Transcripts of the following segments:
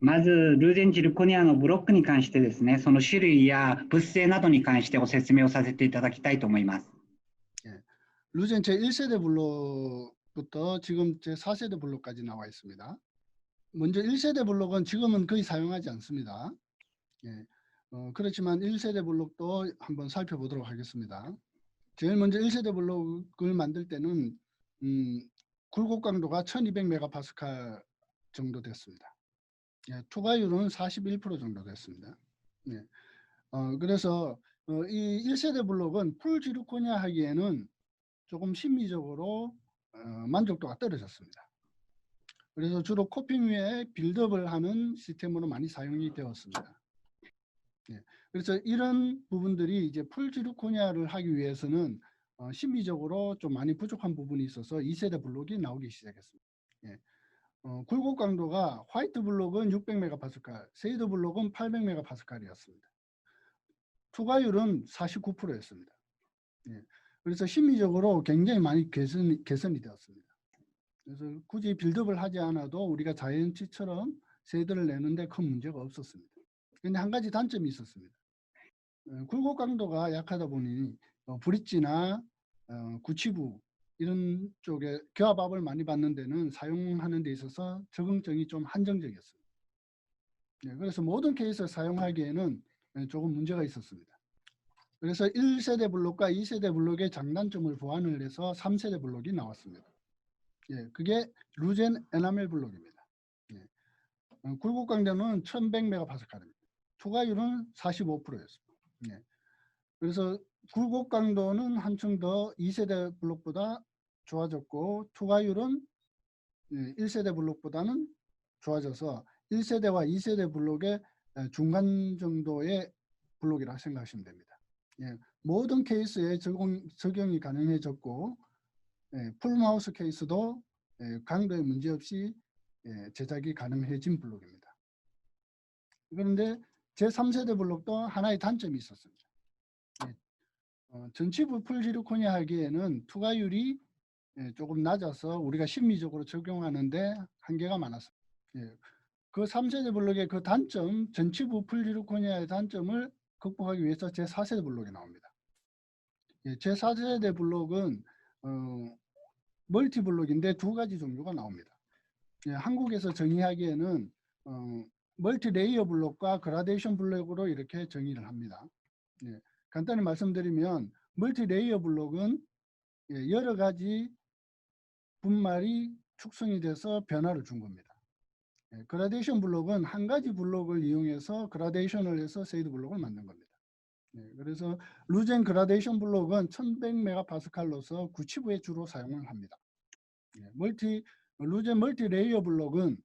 まず、ルーゼンチルコニアのブロックに関してですね、その種類や物性などに関してご説明をさせていただきたいと思います。 루젠 제1세대 블록부터 지금 제4세대 블록까지 나와 있습니다. 먼저 1세대 블록은 지금은 거의 사용하지 않습니다. 그렇지만 1세대 블록도 한번 살펴보도록 하겠습니다. 제일 먼저 1세대 블록을 만들 때는 굴곡 강도가 1200메가파스칼 정도 됐습니다. 투과율은 41% 정도 됐습니다. 그래서 이 1세대 블록은 풀 지르코니아 하기에는 조금 심미적으로 만족도가 떨어졌습니다. 그래서 주로 코핑 위에 빌드업을 하는 시스템으로 많이 사용이 되었습니다. 그래서 이런 부분들이 이제 풀 지르코니아를 하기 위해서는 심미적으로 좀 많이 부족한 부분이 있어서 2세대 블록이 나오기 시작했습니다. 굴곡 강도가 화이트 블록은 600메가파스칼, 세이드 블록은 800메가파스칼이었습니다. 투과율은 49%였습니다. 그래서 심미적으로 굉장히 많이 개선이 되었습니다. 그래서 굳이 빌드업을 하지 않아도 우리가 자이언츠처럼 세이드를 내는데 큰 문제가 없었습니다. 그런데 한 가지 단점이 있었습니다. 굴곡 강도가 약하다 보니 브릿지나 구치부 이런 쪽에 교합압을 많이 받는 데는 사용하는 데 있어서 적응성이 좀 한정적이었습니다. 그래서 모든 케이스를 사용하기에는 조금 문제가 있었습니다. 그래서 1세대 블록과 2세대 블록의 장단점을 보완을 해서 3세대 블록이 나왔습니다. 그게 루젠 에나멜 블록입니다. 굴곡 강도는 1100메가파스칼입니다. 투과율은 45%였습니다. 그래서 굴곡 강도는 한층 더 2세대 블록보다 좋아졌고 투과율은 1세대 블록보다는 좋아져서 1세대와 2세대 블록의 중간 정도의 블록이라 생각하시면 됩니다. 모든 케이스에 적용이 가능해졌고 풀마우스 케이스도 강도에 문제없이 제작이 가능해진 블록입니다. 그런데 제3세대 블록도 하나의 단점이 있었습니다. 전치부 풀지르코니아 하기에는 투과율이 조금 낮아서 우리가 심미적으로 적용하는데 한계가 많았습니다. 그 3세대 블록의 그 단점, 전치부 풀지르코니아의 단점을 극복하기 위해서 제4세대 블록이 나옵니다. 제4세대 블록은 멀티 블록인데 두 가지 종류가 나옵니다. 한국에서 정의하기에는 멀티 레이어 블록과 그라데이션 블록으로 이렇게 정의를 합니다. 간단히 말씀드리면 멀티 레이어 블록은 여러 가지 분말이 축성이 돼서 변화를 준 겁니다. 그라데이션 블록은 한 가지 블록을 이용해서 그라데이션을 해서 세이드 블록을 만든 겁니다. 그래서 루젠 그라데이션 블록은 1100메가파스칼로서 구치부에 주로 사용을 합니다. 루젠 멀티 레이어 블록은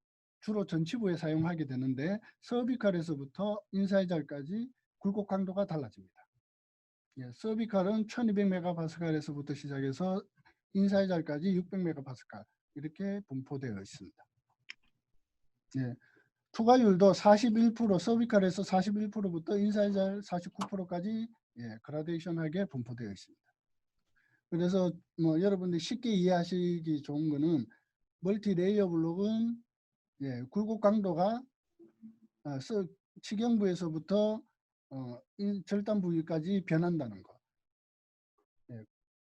주로 전치부에 사용하게 되는데 서비칼에서부터 인사이잘까지 굴곡 강도가 달라집니다. 서비칼은 1200메가파스칼에서부터 시작해서 인사이잘까지 600메가파스칼 이렇게 분포되어 있습니다. 투과율도 41%, 서비칼에서 41%부터 인사이잘 49%까지 그라데이션하게 분포되어 있습니다. 그래서 뭐 여러분들이 쉽게 이해하시기 좋은 거는 멀티 레이어 블록은 굴곡 강도가 치경부에서부터 절단 부위까지 변한다는 거.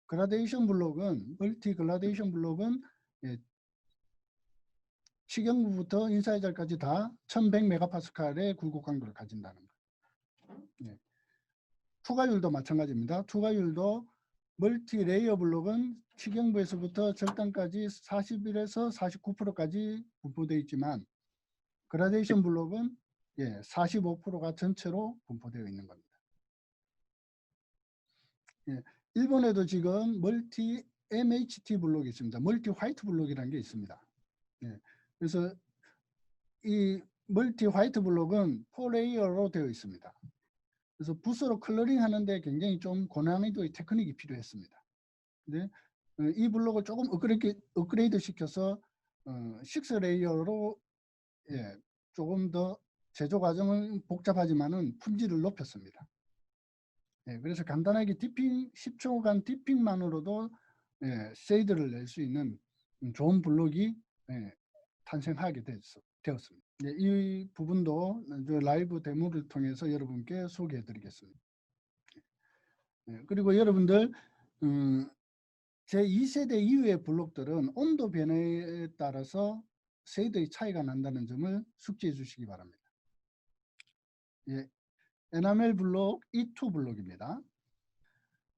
그라데이션 블록은 멀티 그라데이션 블록은 치경부부터 인사이잘까지 다 1100메가파스칼의 굴곡 강도를 가진다는 거. 투과율도 마찬가지입니다. 투과율도 멀티 레이어 블록은 치경부에서부터 절단까지 41에서 49%까지 분포되어 있지만 그라데이션 블록은 45%가 전체로 분포되어 있는 겁니다. 일본에도 지금 멀티 MHT 블록이 있습니다. 멀티 화이트 블록이라는 게 있습니다. 그래서 이 멀티 화이트 블록은 4레이어로 되어 있습니다. 그래서 붓으로 컬러링 하는데 굉장히 좀 고난이도의 테크닉이 필요했습니다. 근데 이 블록을 조금 업그레이드 시켜서 6레이어로 조금 더 제조 과정은 복잡하지만은 품질을 높였습니다. 그래서 간단하게 디핑 10초간 디핑만으로도 쉐이드를 낼 수 있는 좋은 블록이 탄생하게 되었습니다. 네, 이 부분도 저 라이브 데모를 통해서 여러분께 소개해 드리겠습니다. 네, 그리고 여러분들 제2세대 이후의 블록들은 온도 변화에 따라서 세대의 차이가 난다는 점을 숙지해 주시기 바랍니다. 예, 에나멜 블록 E2 블록입니다.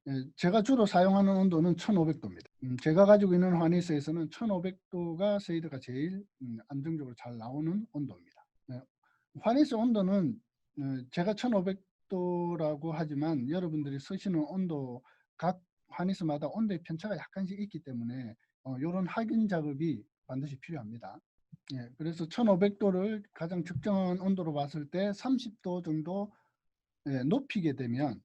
예, 제가 주로 사용하는 온도는 1500도입니다. 제가 가지고 있는 화니스에서는 1500도가 세이드가 제일 안정적으로 잘 나오는 온도입니다. 네, 화니스 온도는 제가 1500도라고 하지만 여러분들이 쓰시는 온도 각 화니스마다 온도의 편차가 약간씩 있기 때문에 이런 확인 작업이 반드시 필요합니다. 예, 그래서 1500도를 가장 적정한 온도로 봤을 때 30도 정도 높이게 되면,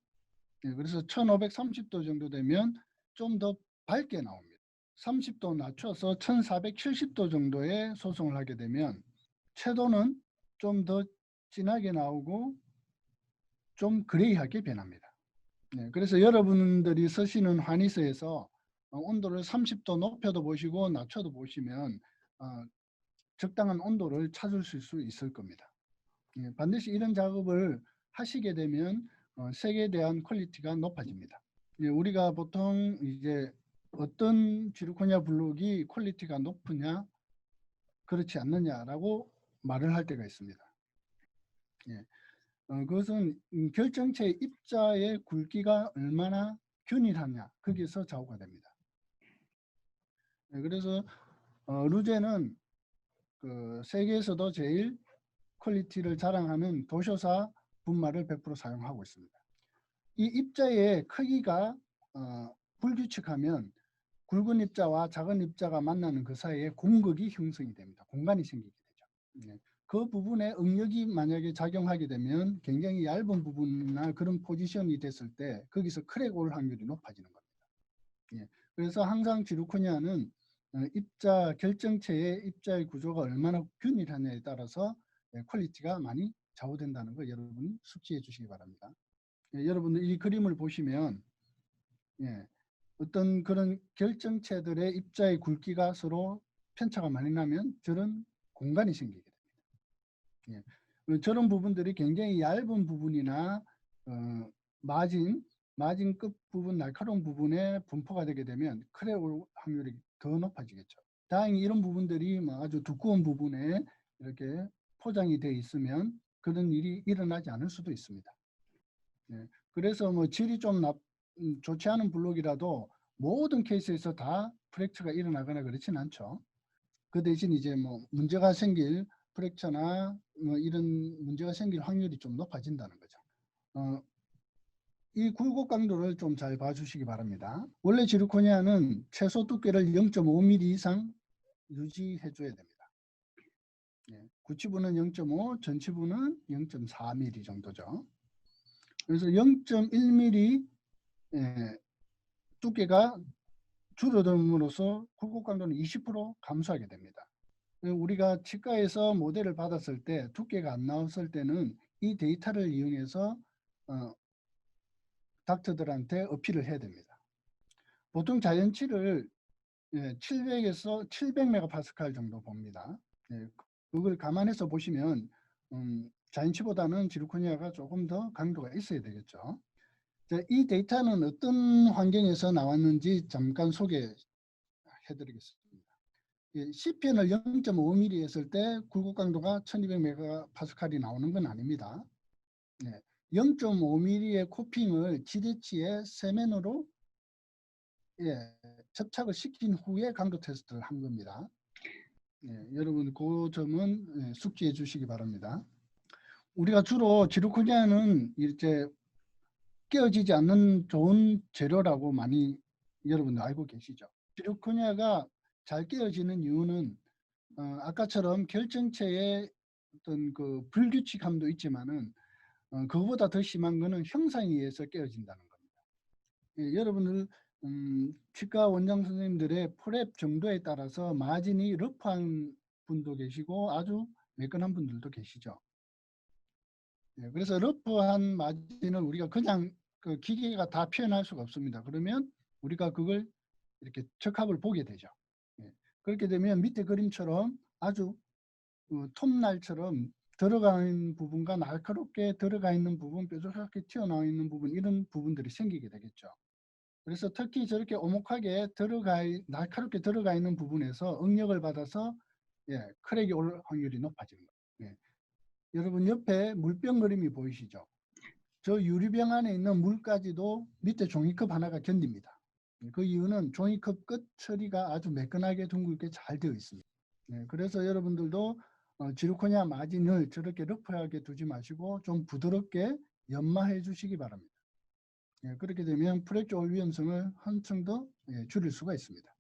그래서 1530도 정도 되면 좀 더 밝게 나옵니다. 30도 낮춰서 1470도 정도의 소송을 하게 되면 채도는 좀 더 진하게 나오고 좀 그레이하게 변합니다. 네, 그래서 여러분들이 쓰시는 화니스에서 온도를 30도 높여도 보시고 낮춰도 보시면 적당한 온도를 찾을 수 있을 겁니다. 예, 반드시 이런 작업을 하시게 되면 색에 대한 퀄리티가 높아집니다. 예, 우리가 보통 이제 어떤 지르코니아 블록이 퀄리티가 높으냐 그렇지 않느냐라고 말을 할 때가 있습니다. 예, 그것은 결정체 입자의 굵기가 얼마나 균일하냐 거기에서 좌우가 됩니다. 예, 그래서 루제는 그 세계에서도 제일 퀄리티를 자랑하는 도쇼사 분말을 100% 사용하고 있습니다. 이 입자의 크기가 불규칙하면 굵은 입자와 작은 입자가 만나는 그 사이에 공극이 형성이 됩니다. 공간이 생기게 되죠. 네. 그 부분에 응력이 만약에 작용하게 되면 굉장히 얇은 부분이나 그런 포지션이 됐을 때 거기서 크랙 올 확률이 높아지는 겁니다. 예. 그래서 항상 지르코니아는 입자 결정체의 입자의 구조가 얼마나 균일하냐에 따라서 퀄리티가 많이 좌우된다는 거 여러분 숙지해 주시기 바랍니다. 예, 여러분들 이 그림을 보시면 어떤 그런 결정체들의 입자의 굵기가 서로 편차가 많이 나면 저런 공간이 생기게 됩니다. 저런 부분들이 굉장히 얇은 부분이나 마진 끝 부분, 날카로운 부분에 분포가 되게 되면 크랙 올 확률이 더 높아지겠죠. 다행히 이런 부분들이 아주 두꺼운 부분에 이렇게 포장이 되어 있으면 그런 일이 일어나지 않을 수도 있습니다. 그래서 질이 좀 좋지 않은 블록이라도 모든 케이스에서 다 프랙처가 일어나거나 그렇진 않죠. 그 대신 이제 문제가 생길 프랙처나 이런 문제가 생길 확률이 좀 높아진다는 거죠. 이 굴곡 강도를 좀 잘 봐주시기 바랍니다. 원래 지르코니아는 최소 두께를 0.5mm 이상 유지해줘야 됩니다. 구치부는 0.5, 전치부는 0.4mm 정도죠. 그래서 0.1mm 두께가 줄어듦으로써 굴곡 강도는 20% 감소하게 됩니다. 우리가 치과에서 모델을 받았을 때 두께가 안 나왔을 때는 이 데이터를 이용해서 닥터들한테 어필을 해야 됩니다. 보통 자연치를 700에서 700메가파스칼 정도 봅니다. 그걸 감안해서 보시면 자연치보다는 지르코니아가 조금 더 강도가 있어야 되겠죠. 이 데이터는 어떤 환경에서 나왔는지 잠깐 소개해 드리겠습니다. CPN을 0.5mm 했을 때 굴곡 강도가 1200메가파스칼이 나오는 건 아닙니다. 0.5mm의 코핑을 GDH의 세면으로 접착을 시킨 후에 강도 테스트를 한 겁니다. 여러분 그 점은 숙지해 주시기 바랍니다. 우리가 주로 지르코니아는 이제 깨어지지 않는 좋은 재료라고 많이 여러분들 알고 계시죠. 지르코니아가 잘 깨어지는 이유는 아까처럼 결정체의 어떤 그 불규칙함도 있지만은 그거보다 더 심한 거는 형상에 의해서 깨어진다는 겁니다. 여러분들 치과 원장 선생님들의 프랩 정도에 따라서 마진이 러프한 분도 계시고 아주 매끈한 분들도 계시죠. 그래서 러프한 마진을 우리가 그냥 그 기계가 다 표현할 수가 없습니다. 그러면 우리가 그걸 이렇게 적합을 보게 되죠. 그렇게 되면 밑에 그림처럼 아주 톱날처럼 들어가 있는 부분과 날카롭게 들어가 있는 부분, 뾰족하게 튀어나와 있는 부분, 이런 부분들이 생기게 되겠죠. 그래서 특히 저렇게 오목하게 날카롭게 들어가 있는 부분에서 응력을 받아서 크랙이 올 확률이 높아집니다. 여러분 옆에 물병 그림이 보이시죠? 저 유리병 안에 있는 물까지도 밑에 종이컵 하나가 견딥니다. 그 이유는 종이컵 끝 처리가 아주 매끈하게 둥글게 잘 되어 있습니다. 그래서 여러분들도 지르코니아 마진을 저렇게 러프하게 두지 마시고 좀 부드럽게 연마해 주시기 바랍니다. 그렇게 되면 프랙처 올 위험성을 한층 더 줄일 수가 있습니다.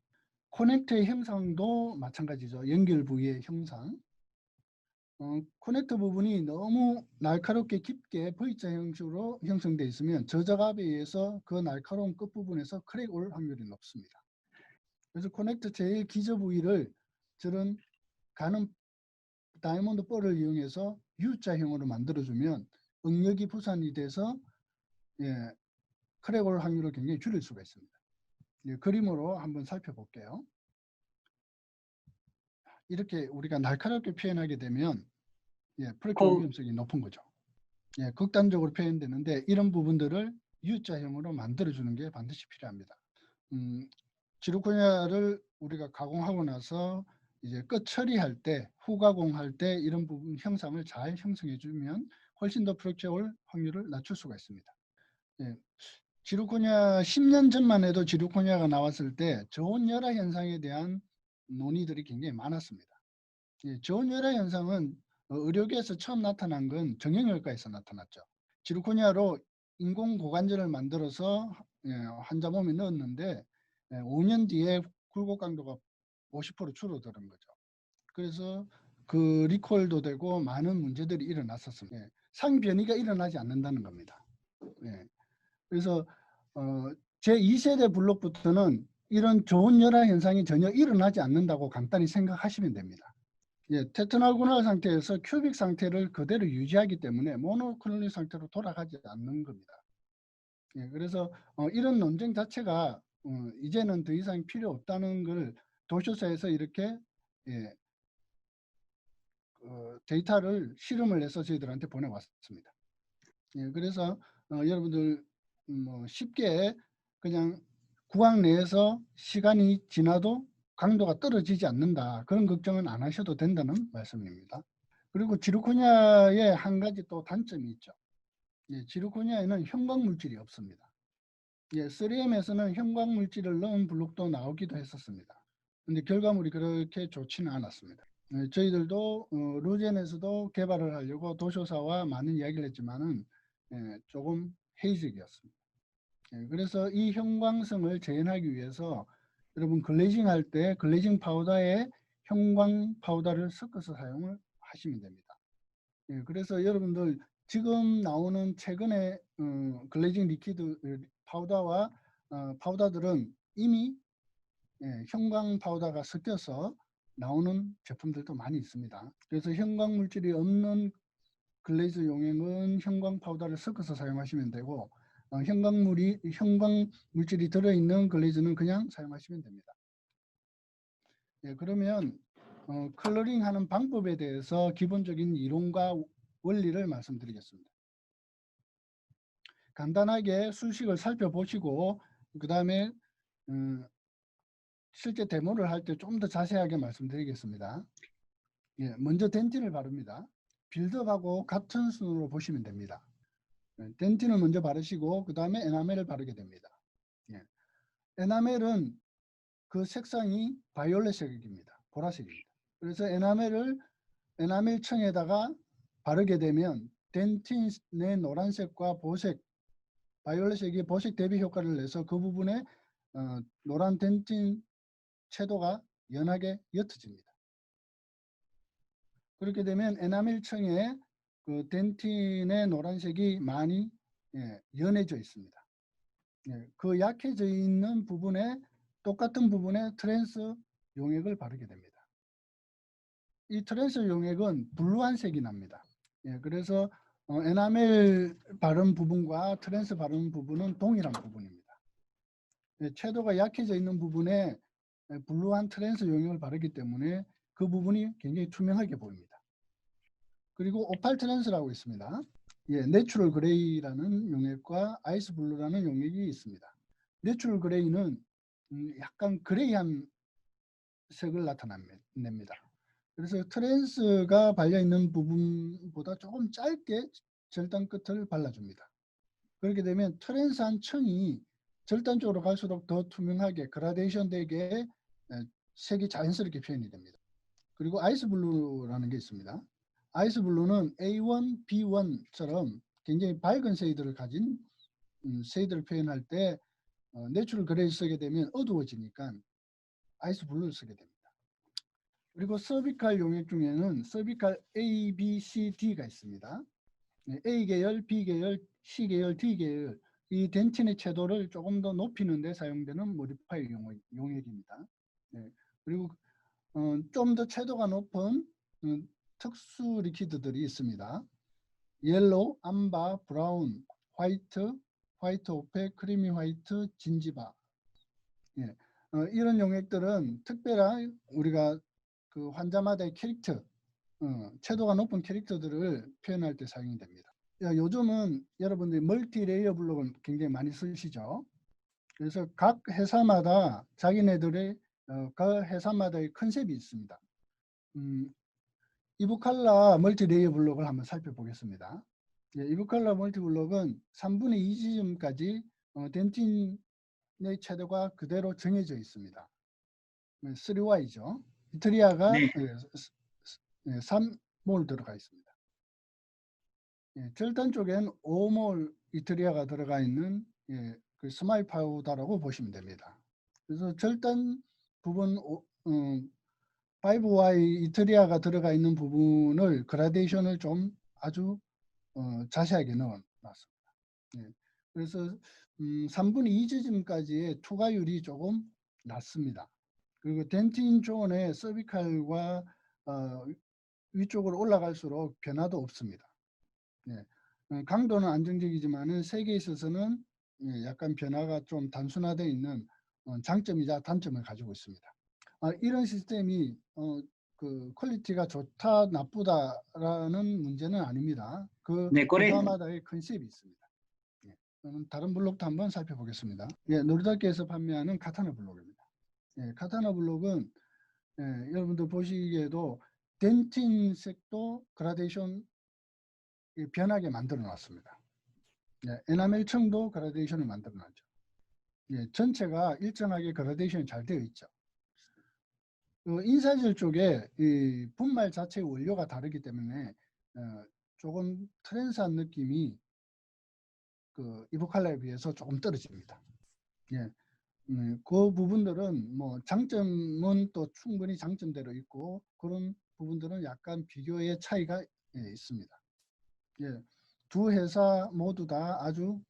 커넥터의 형상도 마찬가지죠. 연결 부위의 형상. 커넥터 부분이 너무 날카롭게 깊게 V자 형식으로 형성되어 있으면 저작압에 의해서 그 날카로운 끝부분에서 크랙 올 확률이 높습니다. 그래서 커넥터 제일 기저 부위를 저런 가는 다이아몬드 볼을 이용해서 U자형으로 만들어주면 응력이 부산이 돼서 크랙 올 확률을 굉장히 줄일 수가 있습니다. 그림으로 한번 살펴볼게요. 이렇게 우리가 날카롭게 표현하게 되면 프랙처 위험성이 높은 거죠. 극단적으로 표현되는데 이런 부분들을 U자형으로 만들어주는 게 반드시 필요합니다. 지르코니아를 우리가 가공하고 나서 이제 끝 처리할 때, 후가공할 때 이런 부분 형상을 잘 형성해 주면 훨씬 더 프랙처 올 확률을 낮출 수가 있습니다. 지르코니아 10년 전만 해도 지르코니아가 나왔을 때 저온열화 현상에 대한 논의들이 굉장히 많았습니다. 저온열화 현상은 의료계에서 처음 나타난 건 정형외과에서 나타났죠. 지르코니아로 인공 고관절을 만들어서 환자 몸에 넣었는데 5년 뒤에 굴곡 강도가 50% 줄어드는 거죠. 그래서 그 리콜도 되고 많은 문제들이 일어났었습니다. 상변이가 일어나지 않는다는 겁니다. 그래서 제2세대 블록부터는 이런 저온열화 현상이 전혀 일어나지 않는다고 간단히 생각하시면 됩니다. 테트널 상태에서 큐빅 상태를 그대로 유지하기 때문에 모노클로닉 상태로 돌아가지 않는 겁니다. 그래서 이런 논쟁 자체가 이제는 더 이상 필요 없다는 걸 도쇼사에서 이렇게 데이터를 실험을 해서 저희들한테 보내왔습니다. 그래서 여러분들 쉽게 그냥 구강 내에서 시간이 지나도 강도가 떨어지지 않는다. 그런 걱정은 안 하셔도 된다는 말씀입니다. 그리고 지르코니아의 한 가지 또 단점이 있죠. 지르코니아에는 형광물질이 없습니다. 3M에서는 형광물질을 넣은 블록도 나오기도 했었습니다. 근데 결과물이 그렇게 좋지는 않았습니다. 저희들도 루젠에서도 개발을 하려고 도쇼사와 많은 이야기를 했지만은 조금 회의적이었습니다. 그래서 이 형광성을 재현하기 위해서 여러분 글레이징 할 때 글레이징 파우더에 형광 파우더를 섞어서 사용을 하시면 됩니다. 그래서 여러분들 지금 나오는 최근에 글레이징 리퀴드 파우더와 파우더들은 이미 형광 파우더가 섞여서 나오는 제품들도 많이 있습니다. 그래서 형광 물질이 없는 글레이즈 용액은 형광 파우더를 섞어서 사용하시면 되고 형광 물질이 들어있는 글레이즈는 그냥 사용하시면 됩니다. 그러면 컬러링 하는 방법에 대해서 기본적인 이론과 원리를 말씀드리겠습니다. 간단하게 수식을 살펴보시고 그 다음에 실제 데모를 할 때 좀 더 자세하게 말씀드리겠습니다. 먼저 덴틴을 바릅니다. 빌드업하고 같은 순으로 보시면 됩니다. 덴틴을 먼저 바르시고 그 다음에 에나멜을 바르게 됩니다. 에나멜은 그 색상이 바이올렛색입니다. 보라색입니다. 그래서 에나멜청에다가 바르게 되면 덴틴의 노란색과 보색, 바이올렛색이 보색 대비 효과를 내서 그 부분에 노란 덴틴 채도가 연하게 옅어집니다. 그렇게 되면 에나멜청에 그 덴틴의 노란색이 많이 연해져 있습니다. 그 약해져 있는 부분에 똑같은 부분에 트랜스 용액을 바르게 됩니다. 이 트랜스 용액은 블루한 색이 납니다. 그래서 에나멜 바른 부분과 트랜스 바른 부분은 동일한 부분입니다. 채도가 약해져 있는 부분에 블루한 트랜스 용액을 바르기 때문에 그 부분이 굉장히 투명하게 보입니다. 그리고 오팔 트랜스라고 있습니다. 예, 내추럴 그레이라는 용액과 아이스 블루라는 용액이 있습니다. 내추럴 그레이는 약간 그레이한 색을 나타냅니다. 그래서 트랜스가 발려있는 부분보다 조금 짧게 절단 끝을 발라줍니다. 그렇게 되면 트랜스한 층이 절단 쪽으로 갈수록 더 투명하게 그라데이션 되게 색이 자연스럽게 표현이 됩니다. 그리고 아이스 블루라는 게 있습니다. 아이스 블루는 A1, B1처럼 굉장히 밝은 쉐이드를 가진 쉐이드를 표현할 때 내추럴 그레이 쓰게 되면 어두워지니까 아이스 블루를 쓰게 됩니다. 그리고 서비칼 용액 중에는 서비칼 A, B, C, D가 있습니다. A 계열, B 계열, C 계열, D 계열 이 덴틴의 채도를 조금 더 높이는 데 사용되는 모디파이 용액입니다. 네. 그리고 좀 더 채도가 높은 특수 리퀴드들이 있습니다. 옐로우, 암바, 브라운, 화이트, 화이트 오펙, 크리미 화이트, 진지바. 예. 이런 용액들은 특별한 우리가 그 환자마다의 캐릭터, 채도가 높은 캐릭터들을 표현할 때 사용이 됩니다. 요즘은 여러분들이 멀티 레이어 블록을 굉장히 많이 쓰시죠. 그래서 각 회사마다 자기네들의 그 회사마다의 컨셉이 있습니다. 이브칼라 멀티 레이어 블록을 한번 살펴보겠습니다. 예, 이브칼라 멀티 블록은 3분의 2 지점까지 덴틴의 채도가 그대로 정해져 있습니다. 3Y죠. 이트리아가 네. 3몰 들어가 있습니다. 예, 절단 쪽엔 5몰 이트리아가 들어가 있는 그 스마일 파우더라고 보시면 됩니다. 그래서 절단 부분 5Y 이트리아가 들어가 있는 부분을 그라데이션을 좀 아주 자세하게 넣어놨습니다. 예, 그래서 3분의 2 지점까지의 투과율이 조금 낮습니다. 그리고 덴틴 존의 서비칼과 위쪽으로 올라갈수록 변화도 없습니다. 예, 강도는 안정적이지만은 색에 있어서는 약간 변화가 좀 단순화되어 있는 장점이자 단점을 가지고 있습니다. 이런 시스템이 그 퀄리티가 좋다 나쁘다라는 문제는 아닙니다. 그 네, 회사마다의 컨셉이 있습니다. 예, 다른 블록도 한번 살펴보겠습니다. 예, 노르다케에서 판매하는 카타나 블록입니다. 예, 카타나 블록은 여러분들 보시기에도 덴틴 색도 그라데이션 변하게 만들어 놨습니다. 예, 에나멜층도 그라데이션을 만들어 놨죠. 예, 전체가 일정하게 그라데이션이 잘 되어 있죠. 인사질 쪽에 이 분말 자체의 원료가 다르기 때문에 조금 트랜스한 느낌이 그 이보칼라에 비해서 조금 떨어집니다. 예, 그 부분들은 뭐 장점은 또 충분히 장점대로 있고 그런 부분들은 약간 비교의 차이가 있습니다. 예, 두 회사 모두 다 아주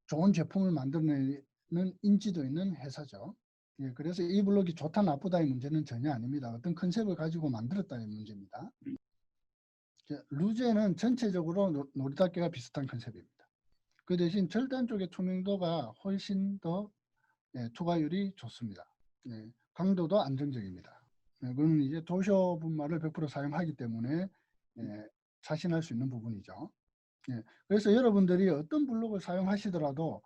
좋은 제품을 만들어내는 인지도 있는 회사죠. 예, 그래서 이 블록이 좋다 나쁘다의 문제는 전혀 아닙니다. 어떤 컨셉을 가지고 만들었다의 문제입니다. 루제는 전체적으로 노리다케가 비슷한 컨셉입니다. 그 대신 절단 쪽의 투명도가 훨씬 더 투과율이 좋습니다. 강도도 안정적입니다. 그건 이제 도쇼 분말을 100% 사용하기 때문에 자신할 수 있는 부분이죠. 그래서 여러분들이 어떤 블록을 사용하시더라도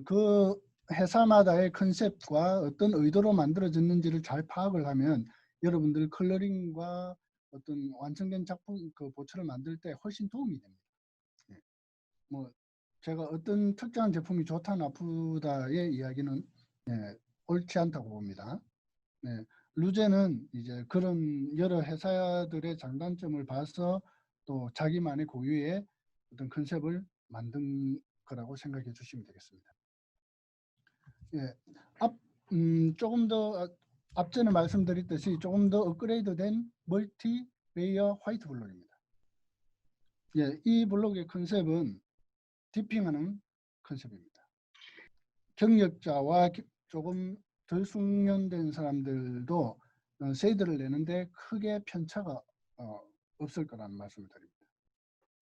그 회사마다의 컨셉과 어떤 의도로 만들어졌는지를 잘 파악을 하면 여러분들 컬러링과 어떤 완성된 작품 그 보초를 만들 때 훨씬 도움이 됩니다. 뭐 제가 어떤 특정한 제품이 좋다 나쁘다의 이야기는 옳지 않다고 봅니다. 루제는 이제 그런 여러 회사들의 장단점을 봐서 또 자기만의 고유의 어떤 컨셉을 만든 거라고 생각해 주시면 되겠습니다. 예, 조금 더 앞전에 말씀드렸듯이 조금 더 업그레이드된 멀티 레이어 화이트 블록입니다. 예, 이 블록의 컨셉은 디핑하는 컨셉입니다. 경력자와 조금 덜 숙련된 사람들도 쉐이드를 내는데 크게 편차가 없을 거라는 말씀을 드립니다.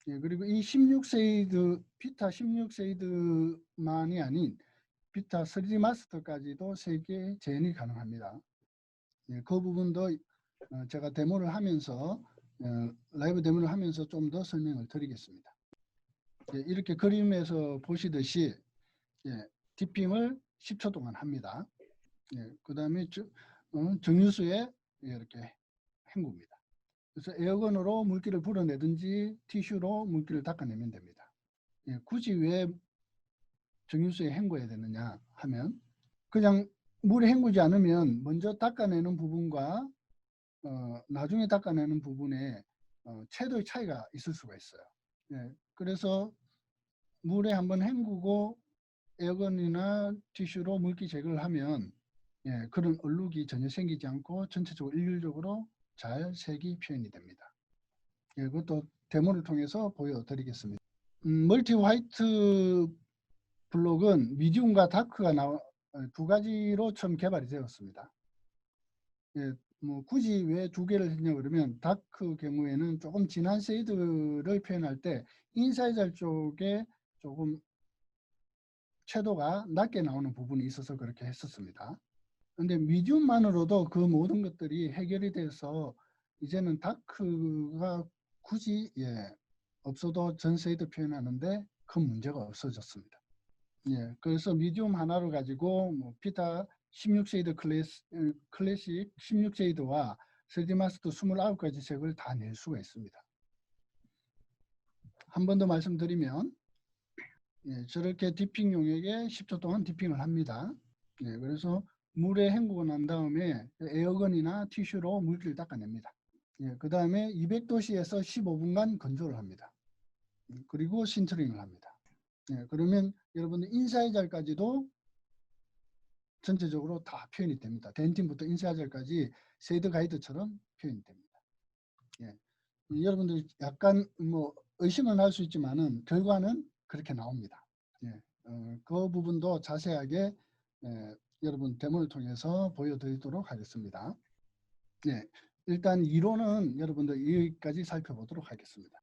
예, 그리고 이 16쉐이드, 비타 16쉐이드만이 아닌 비타 3D 마스터까지도 3개 재현이 가능합니다. 예, 그 부분도 제가 데모를 하면서 라이브 데모를 하면서 좀 더 설명을 드리겠습니다. 이렇게 그림에서 보시듯이 디핑을 10초 동안 합니다. 그 다음에 정유수에 이렇게 헹굽니다. 그래서 에어건으로 물기를 불어내든지 티슈로 물기를 닦아내면 됩니다. 굳이 왜 정유수에 헹궈야 되느냐 하면 그냥 물에 헹구지 않으면 먼저 닦아내는 부분과 나중에 닦아내는 부분에 채도의 차이가 있을 수가 있어요. 그래서 물에 한번 헹구고 에어건이나 티슈로 물기 제거를 하면 그런 얼룩이 전혀 생기지 않고 전체적으로 일률적으로 잘 색이 표현이 됩니다. 그것도 데모를 통해서 보여드리겠습니다. 멀티 화이트 블록은 미디움과 다크가 두 가지로 처음 개발이 되었습니다. 뭐 굳이 왜 두 개를 했냐 그러면 다크 경우에는 조금 진한 쉐이드를 표현할 때 인사이드 쪽에 조금 채도가 낮게 나오는 부분이 있어서 그렇게 했었습니다. 근데 미디움만으로도 그 모든 것들이 해결이 돼서 이제는 다크가 굳이 없어도 전 쉐이드 표현하는데 큰 문제가 없어졌습니다. 그래서 미디움 하나를 가지고 뭐 피타 16쉐이드 클래식 16쉐이드와 3D 마스터 29가지 색을 다 낼 수가 있습니다. 한 번 더 말씀드리면 저렇게 디핑 용액에 10초 동안 디핑을 합니다. 그래서 물에 헹구고 난 다음에 에어건이나 티슈로 물기를 닦아냅니다. 그 다음에 200도씨에서 15분간 건조를 합니다. 그리고 신트링을 합니다. 그러면 여러분들 인사이절까지도 전체적으로 다 표현이 됩니다. 덴틴부터 인사이절까지 쉐이드 가이드처럼 표현이 됩니다. 여러분들 약간 뭐 의심은 할 수 있지만은 결과는 그렇게 나옵니다. 그 부분도 자세하게 여러분 데모를 통해서 보여드리도록 하겠습니다. 일단 이론은 여러분들 여기까지 살펴보도록 하겠습니다.